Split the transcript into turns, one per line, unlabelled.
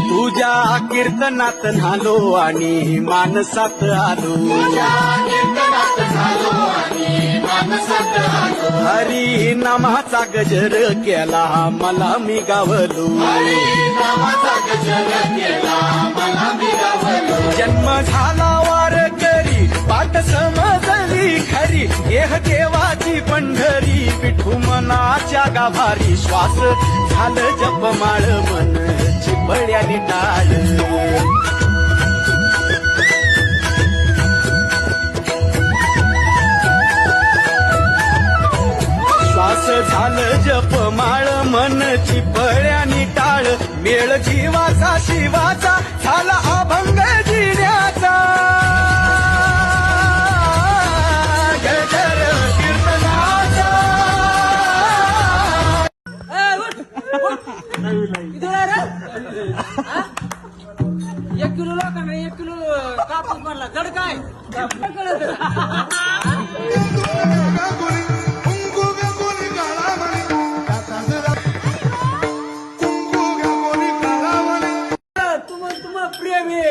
तुझ्या कीर्तनात न्हालो आणि मानसात आलो, हरी नामाचा गजर केला मला मी गावलो, जन्म झाला वारकरी पाठ समजली खरी, एह देवाची पंढरी विठू मनाच्या गाभारी, श्वास झालं जपमाळ मन चिपळ्याने टाळ, श्वास झालं जपमाळ मन चिपळ्याने टाळ, मेळ जीवाचा शिवाचा झाला अभंग जिण्याचा, गजर कीर्तनाचा.
एक किलो लोकांना 1 किलो कापूस बनला गड काय तुम्हा प्रेम आहे